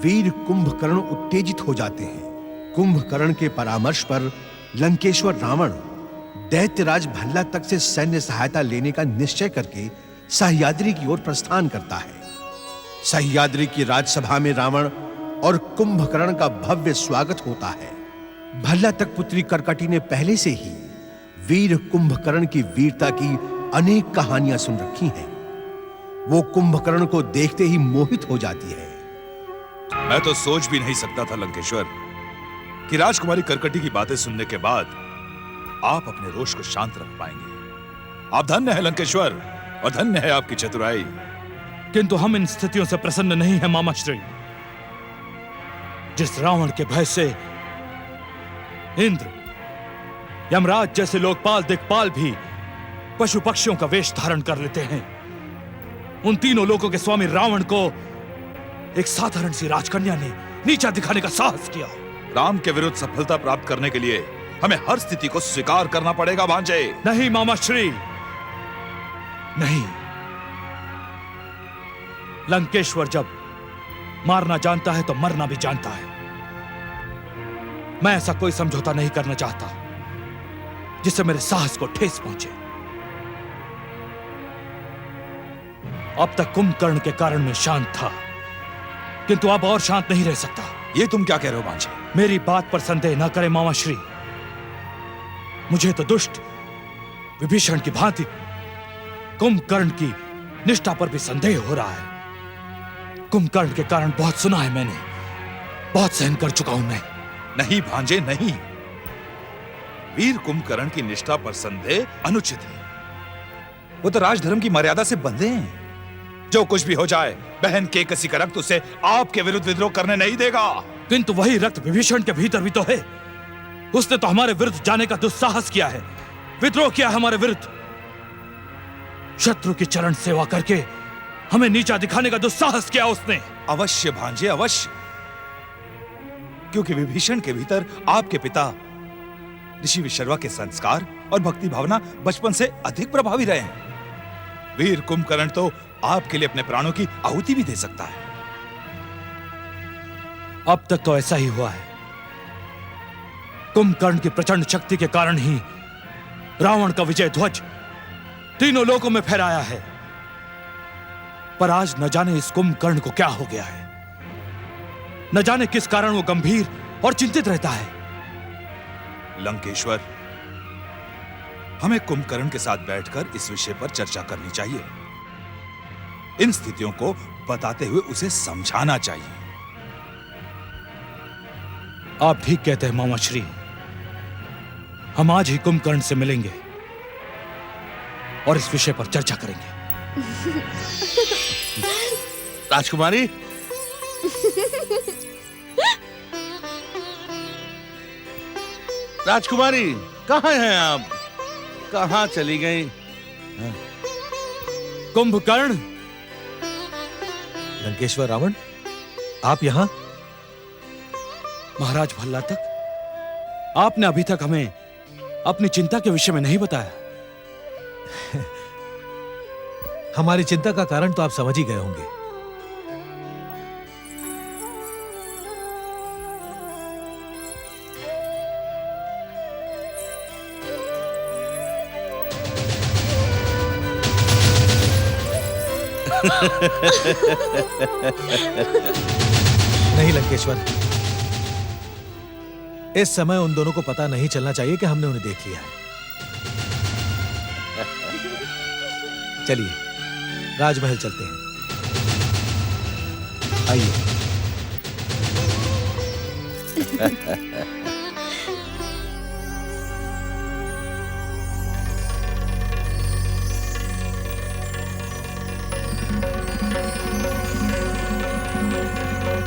वीर कुंभकर्ण उत्तेजित हो जाते हैं। कुंभकर्ण के परामर्श पर लंकेश्वर रावण दैत्यराज भल्ला तक से सैन्य सहायता लेने का निश्चय करके सह्याद्री की ओर प्रस्थान करता है। सह्याद्री की राजसभा में रावण और कुंभकर्ण का भव्य स्वागत होता है। भल्ला तक पुत्री कर्कटी ने पहले से ही वीर कुंभकर्ण की वीरता की अनेक कहानियां सुन रखी हैं। वो कुंभकर्ण को देखते ही मोहित हो जाती है। मैं तो सोच भी नहीं सकता था लंकेश्वर कि राजकुमारी कर्कटी की बातें सुनने के बाद आप अपने रोष को शांत रख पाएंगे। आप धन्य है लंकेश्वर, और धन्य है आपकी चतुराई। किंतु हम इन स्थितियों से प्रसन्न नहीं हैं मामाश्री। जिस रावण के भय से इंद्र, यमराज जैसे लोकपाल दिक्पाल भी पशु पक्षियों का वेश धारण कर लेते हैं, उन तीनों लोगों के स्वामी रावण को एक साधारण सी राजकन्या ने नीचा दिखाने का साहस किया। राम के विरुद्ध सफलता प्राप्त करने के लिए हमें हर स्थिति को स्वीकार करना पड़ेगा भांजे। नहीं मामाश्री, नहीं। लंकेश्वर जब मारना जानता है तो मरना भी जानता है। मैं ऐसा कोई समझौता नहीं करना चाहता जिससे मेरे साहस को ठेस पहुंचे। अब तक कुंभकर्ण के कारण मैं शांत था, किंतु अब और शांत नहीं रह सकता। ये तुम क्या कह रहे हो भांजे? मेरी बात पर संदेह न करें मामाश्री। मुझे तो दुष्ट विभीषण की भांति कुंभकर्ण की निष्ठा पर भी संदेह हो रहा है। कुंभकर्ण के कारण बहुत सुना है मैंने, बहुत सहन कर चुका हूं मैं। नहीं भांजे नहीं, वीर कुंभकर्ण की निष्ठा पर संदेह अनुचित है। वो तो राजधर्म की मर्यादा से बंधे हैं। जो कुछ भी हो जाए, बहन केकसी का रक्त उसे आपके विरुद्ध विद्रोह करने नहीं देगा। किंतु वही रक्त विभीषण के भीतर भी तो है। उसने तो हमारे विरुद्ध जाने का दुस्साहस किया है, विद्रोह किया हमारे विरुद्ध। शत्रु की चरण सेवा करके हमें नीचा दिखाने का दुस्साहस किया उसने। अवश्य भांजे अवश्य, क्योंकि विभीषण के भीतर आपके पिता ऋषि विशर्वा के संस्कार और भक्ति भावना बचपन से अधिक प्रभावी रहे हैं। वीर कुंभकर्ण तो आपके लिए अपने प्राणों की आहुति भी दे सकता है। अब तक तो ऐसा ही हुआ है। कुंभकर्ण की प्रचंड शक्ति के कारण ही रावण का विजय ध्वज तीनों लोकों में फहराया है। पर आज न जाने इस कुंभकर्ण को क्या हो गया है। न जाने किस कारण वो गंभीर और चिंतित रहता है। लंकेश्वर, हमें कुंभकर्ण के साथ बैठकर इस विषय पर चर्चा करनी चाहिए। इन स्थितियों को बताते हुए उसे समझाना चाहिए। आप ठीक कहते हैं मामाश्री। हम आज ही कुंभकर्ण से मिलेंगे और इस विषय पर चर्चा करेंगे। राजकुमारी, राजकुमारी कहाँ हैं आप? कहाँ चली गई? कुंभकर्ण, लंकेश्वर रावण, आप यहां? महाराज भल्ला तक, आपने अभी तक हमें अपनी चिंता के विषय में नहीं बताया। हमारी चिंता का कारण तो आप समझ ही गए होंगे। नहीं लंकेश्वर, इस समय उन दोनों को पता नहीं चलना चाहिए कि हमने उन्हें देख लिया है। चलिए राजमहल चलते हैं। आइए।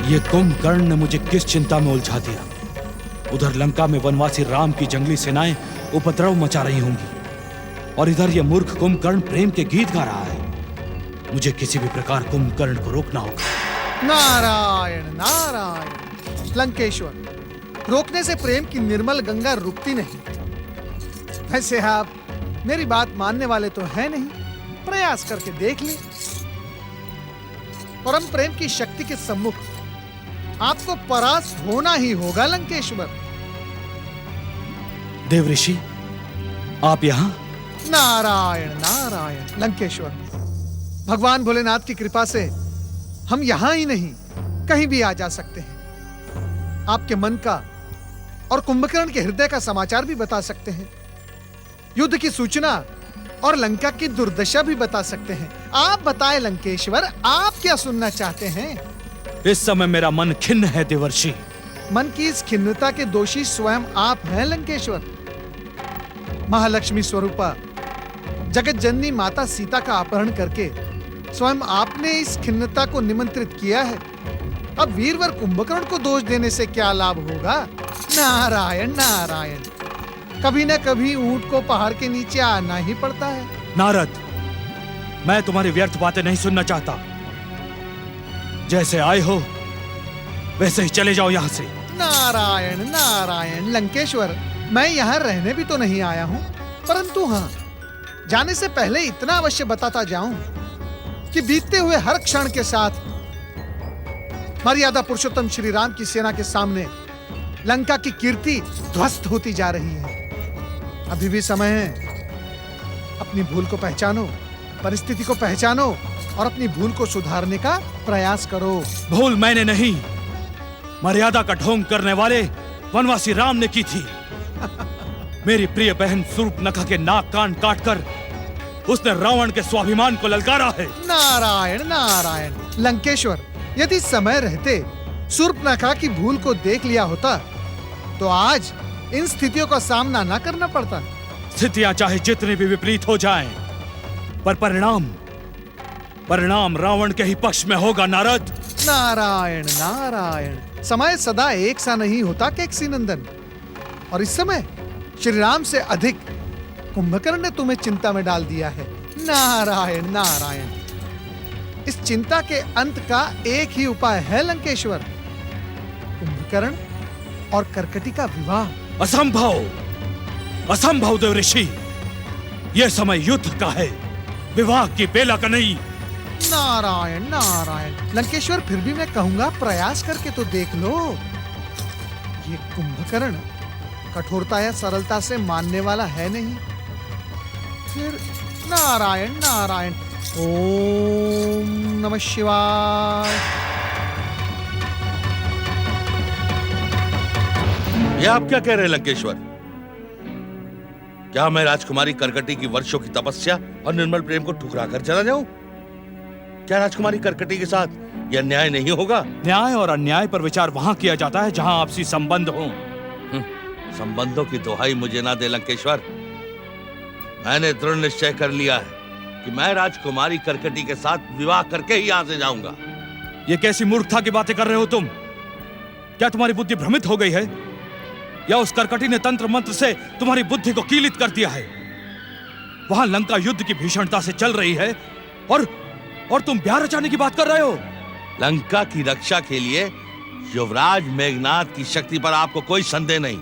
ये कुंभकर्ण ने मुझे किस चिंता में उलझा दिया। उधर लंका में वनवासी राम की जंगली सेनाएं उपद्रव मचा रही होंगी, और इधर ये मूर्ख कुंभकर्ण प्रेम के गीत गा रहा है। मुझे किसी भी प्रकार कुंभकर्ण को रोकना होगा। नारायण नारायण। लंकेश्वर, रोकने से प्रेम की निर्मल गंगा रुकती नहीं। वैसे आप मेरी बात मानने वाले तो हैं नहीं, प्रयास करके देख लें। परम प्रेम की शक्ति के सम्मुख आपको परास्त होना ही होगा लंकेश्वर। देव ऋषि, आप यहां? नारायण नारायण लंकेश्वर, भगवान भोलेनाथ की कृपा से हम यहां ही नहीं कहीं भी आ जा सकते हैं। आपके मन का और कुंभकर्ण के हृदय का समाचार भी बता सकते हैं, युद्ध की सूचना और लंका की दुर्दशा भी बता सकते हैं। आप बताएं लंकेश्वर, आप क्या सुनना चाहते हैं? इस समय मेरा मन खिन्न है देवर्षि। मन की इस खिन्नता के दोषी स्वयं आप हैं लंकेश्वर। महालक्ष्मी स्वरूपा जगत जननी माता सीता का अपहरण करके स्वयं आपने इस खिन्नता को निमंत्रित किया है। अब वीरवर कुंभकर्ण को दोष देने से क्या लाभ होगा? नारायण नारायण, कभी न कभी ऊंट को पहाड़ के नीचे आना ही पड़ता है। नारद, मैं तुम्हारी व्यर्थ बातें नहीं सुनना चाहता। जैसे आए हो वैसे ही चले जाओ यहां से। नारायण नारायण लंकेश्वर, मैं यहाँ रहने भी तो नहीं आया हूँ, परंतु हाँ, जाने से पहले इतना अवश्य बताता जाऊं कि बीतते हुए हर क्षण के साथ मर्यादा पुरुषोत्तम श्री राम की सेना के सामने लंका की कीर्ति ध्वस्त होती जा रही है। अभी भी समय है, अपनी भूल को पहचानो, परिस्थिति को पहचानो और अपनी भूल को सुधारने का प्रयास करो। भूल मैंने नहीं, मर्यादा का ढोंग करने वाले वनवासी राम ने की थी। मेरी प्रिय बहन शूर्पणखा के नाक कान काटकर उसने रावण के स्वाभिमान को ललकारा है। नारायण नारायण लंकेश्वर, यदि समय रहते शूर्पणखा की भूल को देख लिया होता तो आज इन स्थितियों का सामना न करना पड़ता। स्थितियां चाहे जितनी भी विपरीत हो जाएं, पर परिणाम रावण के ही पक्ष में होगा नारद। नारायण नारायण, समय सदा एक सा नहीं होता केकसी नंदन, और इस समय श्री राम से अधिक कुंभकर्ण ने तुम्हें चिंता में डाल दिया है। नारायण नारायण, इस चिंता के अंत का एक ही उपाय है लंकेश्वर, कुंभकर्ण और कर्कटी का विवाह। असंभव देव ऋषि, यह समय युद्ध का है, विवाह की बेला का नहीं। नारायण नारायण लंकेश्वर, फिर भी मैं कहूंगा प्रयास करके तो देख लो। ये कुंभकर्ण कठोरता या सरलता से मानने वाला है नहीं। फिर नारायण नारायण, ओम नमः शिवाय। ये आप क्या कह रहे हैं लंकेश्वर? क्या मैं राजकुमारी कर्कटी की वर्षों की तपस्या और निर्मल प्रेम को ठुकरा कर चला जाऊं? क्या राजकुमारी कर्कटी के साथ यह अन्याय नहीं होगा? न्याय और अन्याय पर विचार वहां किया जाता है जहां आपसी संबंध हो। संबंधों की दुहाई मुझे ना दे लंकेश्वर। मैंने दृढ़ निश्चय कर लिया है कि मैं राजकुमारी कर्कटी के साथ विवाह करके ही यहां से जाऊंगा। ये कैसी मूर्खता की बातें कर रहे हो तुम? क्या तुम्हारी बुद्धि भ्रमित हो गई है, या उस कर्कटी ने तंत्र मंत्र से तुम्हारी बुद्धि को कीलित कर दिया है? वहां लंका युद्ध की भीषणता से चल रही है और तुम ब्याह रचाने की बात कर रहे हो। लंका की रक्षा के लिए युवराज मेघनाद की शक्ति पर आपको कोई संदेह नहीं,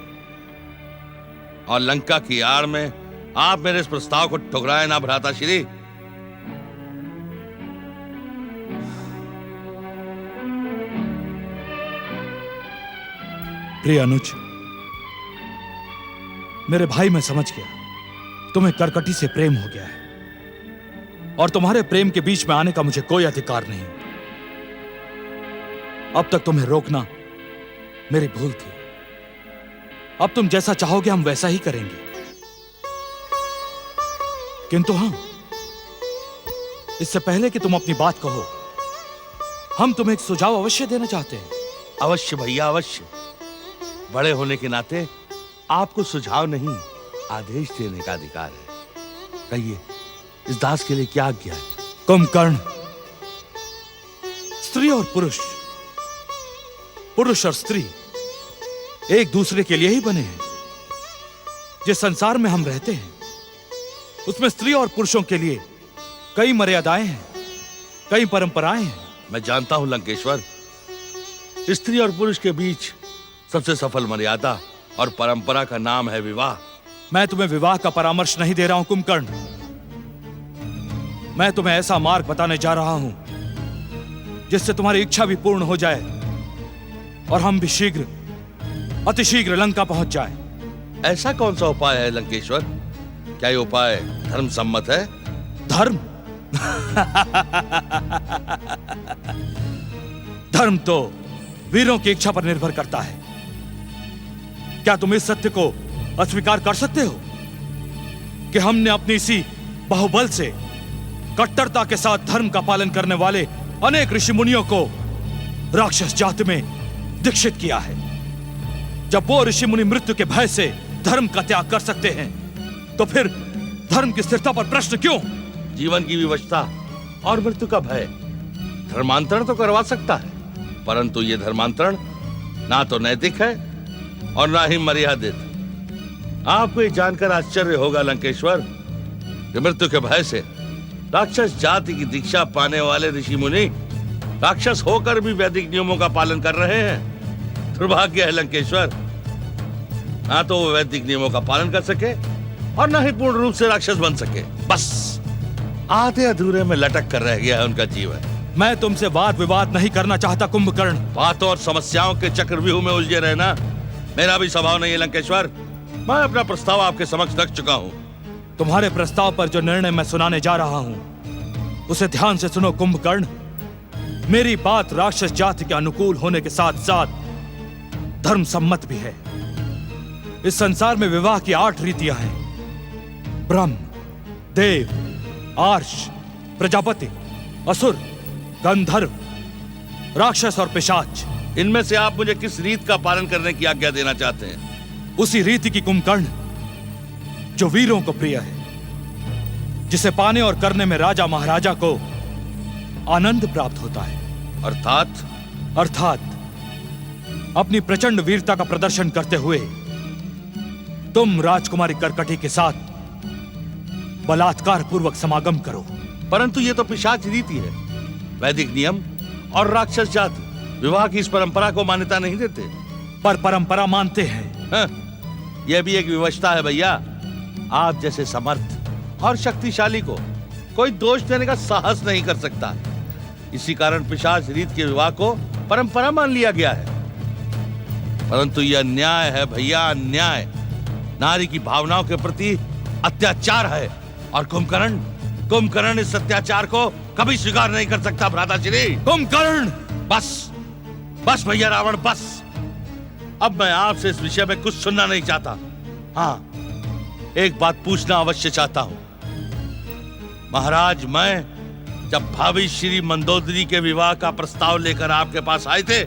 और लंका की आड़ में आप मेरे इस प्रस्ताव को ठुकराए ना भ्राता श्री। प्रिय अनुज, मेरे भाई, मैं समझ गया तुम्हें कर्कटी से प्रेम हो गया है, और तुम्हारे प्रेम के बीच में आने का मुझे कोई अधिकार नहीं। अब तक तुम्हें रोकना मेरी भूल थी। अब तुम जैसा चाहोगे हम वैसा ही करेंगे। किंतु हां, इससे पहले कि तुम अपनी बात कहो, हम तुम्हें एक सुझाव अवश्य देना चाहते हैं। अवश्य भैया, अवश्य। बड़े होने के नाते आपको सुझाव नहीं, आदेश देने का अधिकार है। कहिए, इस दास के लिए क्या आज्ञा है? कुंभकर्ण, स्त्री और पुरुष और स्त्री एक दूसरे के लिए ही बने हैं। जिस संसार में हम रहते हैं उसमें स्त्री और पुरुषों के लिए कई मर्यादाएं हैं, कई परंपराएं हैं। मैं जानता हूं लंकेश्वर, स्त्री और पुरुष के बीच सबसे सफल मर्यादा और परंपरा का नाम है विवाह। मैं तुम्हें विवाह का परामर्श नहीं दे रहा हूं कुंभकर्ण। मैं तुम्हें ऐसा मार्ग बताने जा रहा हूं जिससे तुम्हारी इच्छा भी पूर्ण हो जाए और हम भी शीघ्र, अतिशीघ्र लंका पहुंच जाएं। ऐसा कौन सा उपाय है लंकेश्वर? क्या ये उपाय धर्म सम्मत है? धर्म? धर्म तो वीरों की इच्छा पर निर्भर करता है। क्या तुम इस सत्य को अस्वीकार कर सकते हो कि हमने अपनी इसी बाहुबल से कट्टरता के साथ धर्म का पालन करने वाले अनेक ऋषि मुनियों को राक्षस जाति में दीक्षित किया है? जब वो ऋषि मुनि मृत्यु के भय से धर्म का त्याग कर सकते हैं, तो फिर धर्म की स्थिरता पर प्रश्न क्यों? जीवन की विवशता और मृत्यु का भय धर्मांतरण तो करवा सकता है, परंतु ये धर्मांतरण ना तो नैतिक है और ना ही मर्यादित। आपको ये जानकर आश्चर्य होगा लंकेश्वर कि मृत्यु के भय से राक्षस जाति की दीक्षा पाने वाले ऋषि मुनि राक्षस होकर भी वैदिक नियमों का पालन कर रहे हैं। दुर्भाग्य है लंकेश्वर, ना तो वो वैदिक नियमों का पालन कर सके और ना ही पूर्ण रूप से राक्षस बन सके। बस आधे अधूरे में लटक कर रह गया है उनका जीवन। मैं तुमसे वाद विवाद नहीं करना चाहता कुंभकर्ण। बातों और समस्याओं के चक्रव्यूह में उलझे रहना मेरा भी स्वभाव नहीं है लंकेश्वर। मैं अपना प्रस्ताव आपके समक्ष रख चुका हूं। तुम्हारे प्रस्ताव पर जो निर्णय मैं सुनाने जा रहा हूं, उसे ध्यान से सुनो कुंभकर्ण। मेरी बात राक्षस जाति के अनुकूल होने के साथ साथ धर्म सम्मत भी है। इस संसार में विवाह की 8 रीतियां हैं: ब्रह्म, देव, आर्ष, प्रजापति, असुर, गंधर्व, राक्षस और पिशाच। इनमें से आप मुझे किस रीत का पालन करने की आज्ञा देना चाहते हैं? उसी रीति की कुंभकर्ण जो वीरों को प्रिय है, जिसे पाने और करने में राजा महाराजा को आनंद प्राप्त होता है। अर्थात अपनी प्रचंड वीरता का प्रदर्शन करते हुए तुम राजकुमारी कर्कटी के साथ बलात्कार पूर्वक समागम करो। परंतु ये तो पिशाच रीति है। वैदिक नियम और राक्षस जाति विवाह की इस परंपरा को मान्यता नहीं देते। पर परंपरा मानते हैं। हाँ, यह भी एक विवशता है भैया। आप जैसे समर्थ और शक्तिशाली को कोई दोष देने का साहस नहीं कर सकता। इसी कारण पिशाच रीत के विवाह को परंपरा मान लिया गया है। परंतु यह अन्याय है भैया, अन्याय। नारी की भावनाओं के प्रति अत्याचार है और कुंभकर्ण इस अत्याचार को कभी स्वीकार नहीं कर सकता। भ्राताश्री कुंभकर्ण! बस भैया रावण, बस। अब मैं आपसे इस विषय में कुछ सुनना नहीं चाहता। हाँ, एक बात पूछना अवश्य चाहता हूं। महाराज, मैं जब भाभी श्री मंदोदरी के विवाह का प्रस्ताव लेकर आपके पास आए थे,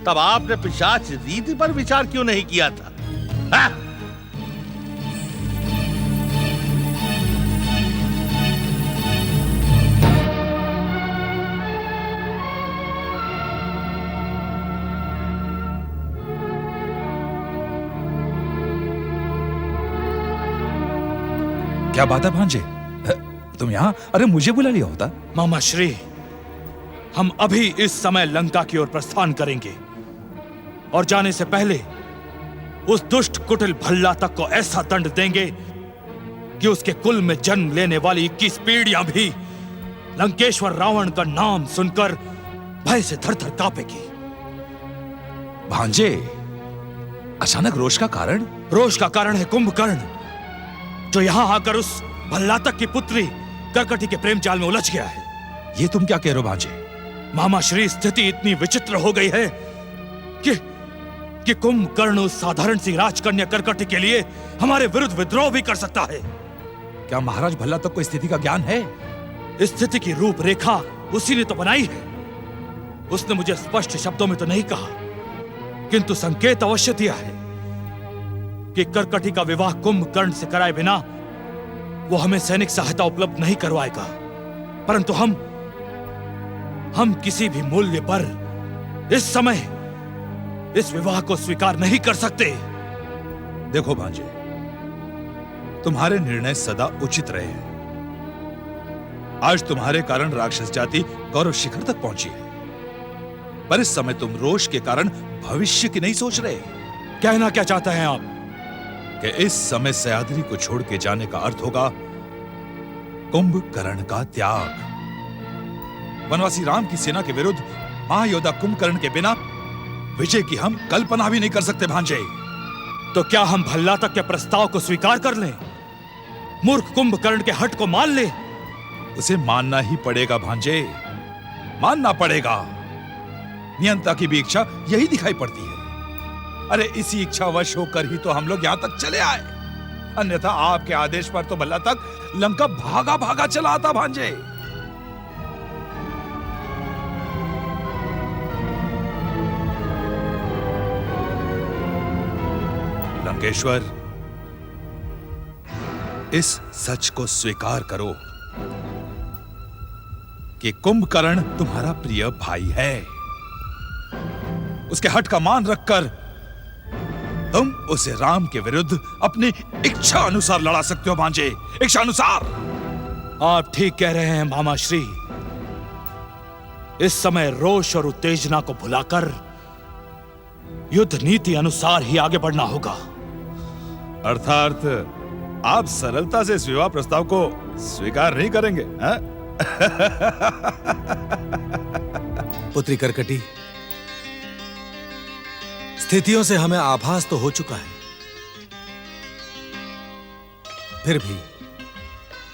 तब आपने पिशाच रीति पर विचार क्यों नहीं किया था? हाँ? क्या बात है भांजे, तुम यहाँ? अरे मुझे बुला लिया होता। मामा श्री, हम अभी इस समय लंका की ओर प्रस्थान करेंगे और जाने से पहले उस दुष्ट कुटिल भल्ला तक को ऐसा दंड देंगे कि उसके कुल में जन्म लेने वाली 21 पीढ़ियां भी लंकेश्वर रावण का नाम सुनकर भय से थर-थर कांपेगी। भांजे, अचानक रोष का कारण? रोष का कारण है कुंभकर्ण, जो यहां आकर उस भल्लातक की पुत्री कर्कटी के प्रेम जाल में उलझ गया है। ये तुम क्या कह रहे हो भांजे? मामा श्री, स्थिति इतनी विचित्र हो गई है कि कुंभकर्ण उस साधारण सी राजकन्या कर्कटी के लिए हमारे विरुद्ध विद्रोह भी कर सकता है। क्या महाराज भल्लातक को स्थिति का ज्ञान है? स्थिति की रूपरेखा उसी ने तो बनाई है। उसने मुझे स्पष्ट शब्दों में तो नहीं कहा, किंतु संकेत अवश्य दिया है कि कर्कटी का विवाह कुंभकर्ण से कराए बिना वो हमें सैनिक सहायता उपलब्ध नहीं करवाएगा। परंतु हम किसी भी मूल्य पर इस समय इस विवाह को स्वीकार नहीं कर सकते। देखो भांजे, तुम्हारे निर्णय सदा उचित रहे हैं। आज तुम्हारे कारण राक्षस जाति गौरव शिखर तक पहुंची है, पर इस समय तुम रोष के कारण भविष्य की नहीं सोच रहे। कहना क्या चाहते हैं आप? कि इस समय सयाद्री को छोड़ के जाने का अर्थ होगा कुंभकर्ण का त्याग। वनवासी राम की सेना के विरुद्ध महायोद्धा कुंभकर्ण के बिना विजय की हम कल्पना भी नहीं कर सकते भांजे। तो क्या हम भल्ला तक के प्रस्ताव को स्वीकार कर लें? मूर्ख कुंभकर्ण के हठ को मान ले? उसे मानना ही पड़ेगा भांजे, मानना पड़ेगा। नियंता की भी इच्छा यही दिखाई पड़ती है। अरे इसी इच्छावश होकर ही तो हम लोग यहां तक चले आए, अन्यथा आपके आदेश पर तो भल्ला तक लंका भागा भागा चला आता भांजे। लंकेश्वर, इस सच को स्वीकार करो कि कुंभकर्ण तुम्हारा प्रिय भाई है। उसके हठ का मान रखकर तुम उसे राम के विरुद्ध अपनी इच्छा अनुसार लड़ा सकते हो भांजे, इच्छा अनुसार। आप ठीक कह रहे हैं मामा श्री। इस समय रोष और उत्तेजना को भुलाकर युद्ध नीति अनुसार ही आगे बढ़ना होगा। अर्थात आप सरलता से इस विवाह प्रस्ताव को स्वीकार नहीं करेंगे, हैं? पुत्री कर्कटी, स्थितियों से हमें आभास तो हो चुका है, फिर भी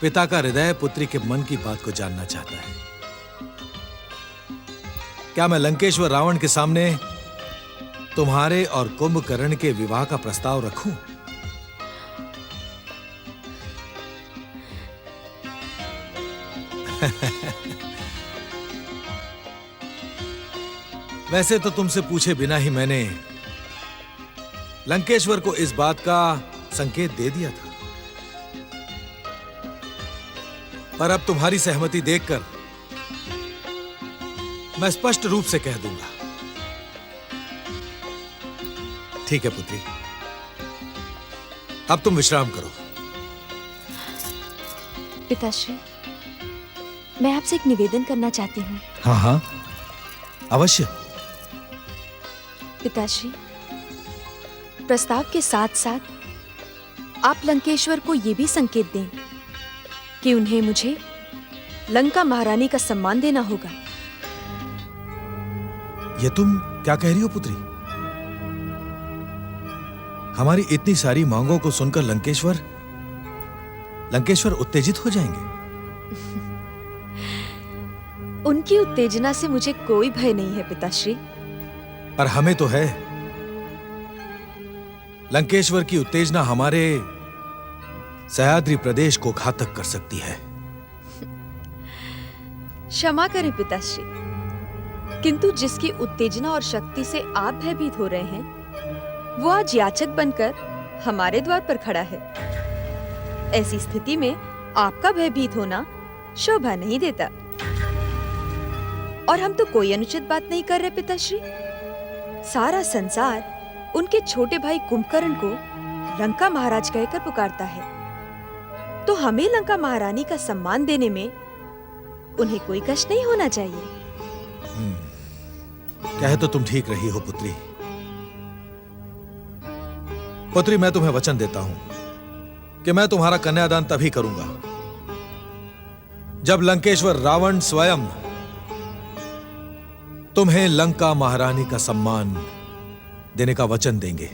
पिता का हृदय पुत्री के मन की बात को जानना चाहता है। क्या मैं लंकेश्वर रावण के सामने तुम्हारे और कुंभकर्ण के विवाह का प्रस्ताव रखूं? वैसे तो तुमसे पूछे बिना ही मैंने लंकेश्वर को इस बात का संकेत दे दिया था, पर अब तुम्हारी सहमति देखकर मैं स्पष्ट रूप से कह दूंगा। ठीक है पुत्री, अब तुम विश्राम करो। पिताश्री, मैं आपसे एक निवेदन करना चाहती हूँ। हाँ हाँ, अवश्य। पिताश्री, प्रस्ताव के साथ साथ आप लंकेश्वर को यह भी संकेत दें कि उन्हें मुझे लंका महारानी का सम्मान देना होगा। ये तुम क्या कह रही हो पुत्री? हमारी इतनी सारी मांगों को सुनकर लंकेश्वर उत्तेजित हो जाएंगे। उनकी उत्तेजना से मुझे कोई भय नहीं है पिताश्री। पर हमें तो है। लंकेश्वर की उत्तेजना हमारे सह्याद्री प्रदेश को घातक कर सकती है। क्षमा करें पिताश्री, किंतु जिसकी उत्तेजना और शक्ति से आप भयभीत हो रहे हैं, वो आज याचक बनकर हमारे द्वार पर खड़ा है। ऐसी स्थिति में आपका भयभीत होना शोभा नहीं देता। और हम तो कोई अनुचित बात नहीं कर रहे पिताश्री। सारा संसार उनके छोटे भाई कुंभकर्ण को लंका महाराज कहकर पुकारता है, तो हमें लंका महारानी का सम्मान देने में उन्हें कोई कष्ट नहीं होना चाहिए। कह तो तुम ठीक रही हो पुत्री। पुत्री, मैं तुम्हें वचन देता हूं कि मैं तुम्हारा कन्यादान तभी करूंगा जब लंकेश्वर रावण स्वयं तुम्हें लंका महारानी का सम्मान देने का वचन देंगे।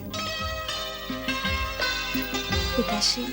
पिताश्री,